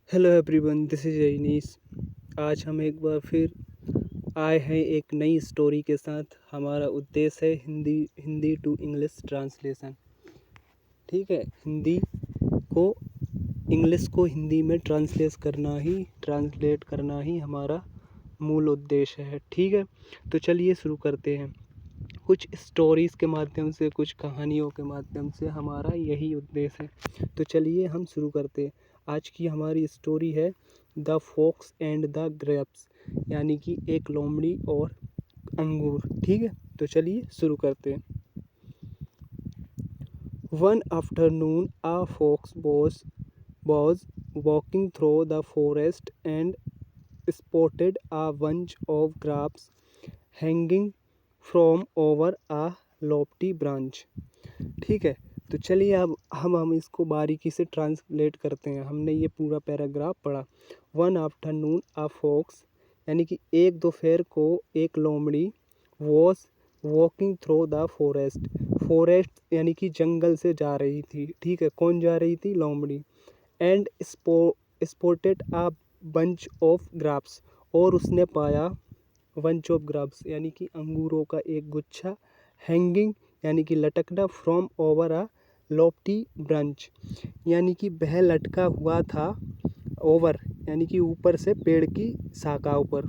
Hello everyone, this is Rajneesh. आज हम एक बार फिर आए हैं एक नई स्टोरी के साथ। हमारा उद्देश्य है हिंदी टू इंग्लिश ट्रांसलेशन। ठीक है, को इंग्लिश को हिंदी में ट्रांसलेट करना ही हमारा मूल उद्देश्य है। ठीक है, तो चलिए शुरू करते हैं। कुछ स्टोरीज़ के माध्यम से, कुछ कहानियों के माध्यम से हमारा यही उद्देश्य है। तो चलिए हम शुरू करते हैं। आज की हमारी स्टोरी है the fox and the grapes, यानी कि एक लोमड़ी और अंगूर। ठीक है, तो चलिए शुरू करते हैं। One afternoon a fox was walking through the forest and spotted a bunch of grapes hanging from over a lofty branch। ठीक है, तो चलिए अब हम इसको बारीकी से ट्रांसलेट करते हैं। हमने ये पूरा पैराग्राफ पढ़ा। वन आफ्टरनून अ फॉक्स, यानी कि एक दोपहर को एक लोमड़ी was walking through the forest यानी कि जंगल से जा रही थी। ठीक है, कौन जा रही थी? लोमड़ी। And spotted a bunch of grapes, और उसने पाया बंच ऑफ ग्राप्स यानी कि अंगूरों का एक गुच्छा। हैंगिंग यानी कि लटकना, from over a lofty branch, यानी कि वह लटका हुआ था। ओवर यानी कि ऊपर से, पेड़ की शाखाओं पर।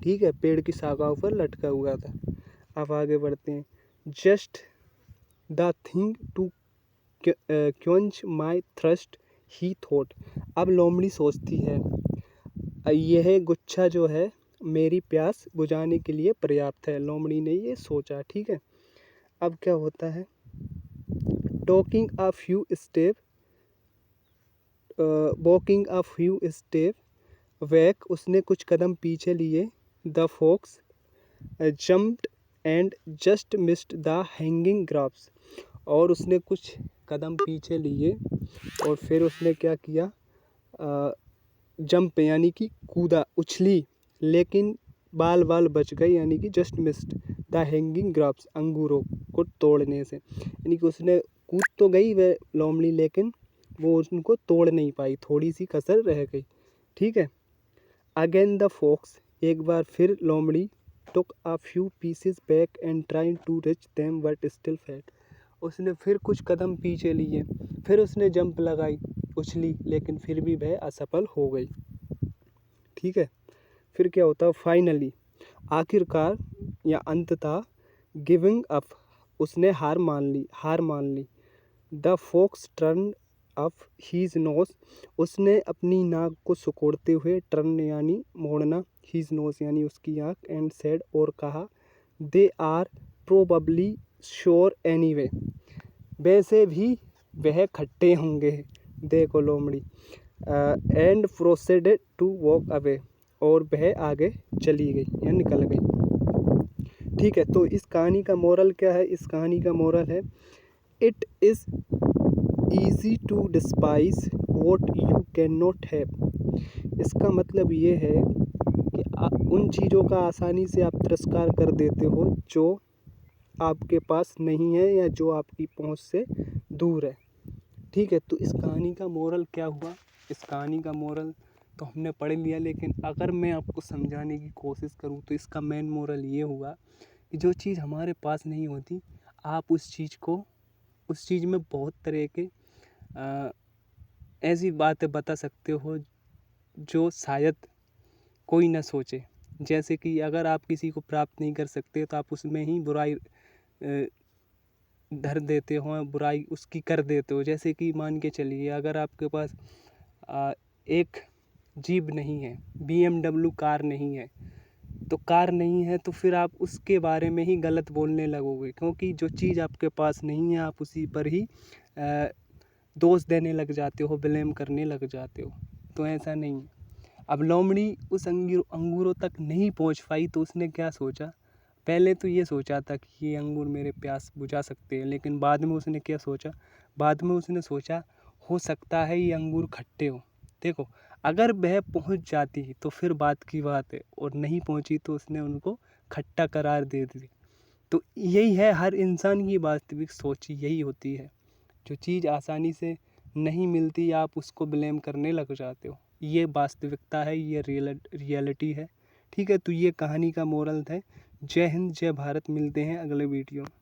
ठीक है, पेड़ की शाखाओं पर लटका हुआ था। अब आगे बढ़ते हैं। Just the thing to quench my thirst he thought. अब लोमड़ी सोचती है, यह गुच्छा जो है मेरी प्यास बुझाने के लिए पर्याप्त है। लोमड़ी ने ये सोचा। ठीक है, अब क्या होता है? Talking a few step walking a few step back, उसने कुछ कदम पीछे लिए। The fox jumped and just missed the hanging grapes, और उसने कुछ कदम पीछे लिए और फिर उसने क्या किया? जंप यानी कि कूदा, उछली, लेकिन बाल बच गए, यानी कि just missed the hanging graphs, अंगूरों को तोड़ने से। यानी कि उसने कूद तो गई वह लोमड़ी, लेकिन वो उनको तोड़ नहीं पाई, थोड़ी सी कसर रह गई। ठीक है, अगेन द फॉक्स, एक बार फिर लोमड़ी took a few pieces back and trying to reach them but still failed, उसने फिर कुछ कदम पीछे लिए, फिर उसने जंप लगाई, उछली, लेकिन फिर भी वह असफल हो गई। ठीक है, फिर क्या होता है? फाइनली, आखिरकार या अंततः, गिविंग अप, उसने हार मान ली। The fox turn up his nose, उसने अपनी नाक को सिकोड़ते हुए, टर्न यानी मोड़ना, हीज नोज यानी उसकी आँख, एंड सेड, और कहा, they are probably sour anyway, वैसे भी वह खट्टे होंगे। देखो लोमड़ी। And proceeded to walk away, और वह आगे चली गई या निकल गई। ठीक है, तो इस कहानी का मोरल क्या है? इस कहानी का मोरल है, it is easy to despise what you can not have. इसका मतलब ये है कि उन चीज़ों का आसानी से आप तिरस्कार कर देते हो जो आपके पास नहीं है या जो आपकी पहुंच से दूर है। ठीक है, तो इस कहानी का मोरल क्या हुआ? इस कहानी का मोरल तो हमने पढ़ लिया, लेकिन अगर मैं आपको समझाने की कोशिश करूं तो इसका मेन मोरल ये हुआ कि जो चीज़ हमारे पास नहीं होती, आप उस चीज़ में बहुत तरह के ऐसी बातें बता सकते हो जो शायद कोई ना सोचे। जैसे कि अगर आप किसी को प्राप्त नहीं कर सकते तो आप उसमें ही बुराई धर देते हो, बुराई उसकी कर देते हो। जैसे कि मान के चलिए, अगर आपके पास एक जीप नहीं है, BMW कार नहीं है, तो कार नहीं है तो फिर आप उसके बारे में ही गलत बोलने लगोगे, क्योंकि जो चीज़ आपके पास नहीं है आप उसी पर ही दोष देने लग जाते हो, ब्लेम करने लग जाते हो। तो ऐसा नहीं है। अब लोमड़ी उस अंगूरों तक नहीं पहुंच पाई, तो उसने क्या सोचा? पहले तो ये सोचा था कि ये अंगूर मेरे प्यास बुझा सकते हैं, लेकिन बाद में उसने क्या सोचा? बाद में उसने सोचा, हो सकता है ये अंगूर खट्टे हो। देखो, अगर वह पहुंच जाती तो फिर बात की बात है, और नहीं पहुंची तो उसने उनको खट्टा करार दे दी। तो यही है, हर इंसान की वास्तविक सोच यही होती है। जो चीज़ आसानी से नहीं मिलती, आप उसको ब्लेम करने लग जाते हो। ये वास्तविकता है, ये रियलिटी है। ठीक है, तो ये कहानी का मोरल है। जय हिंद, जय भारत। मिलते हैं अगले वीडियो में।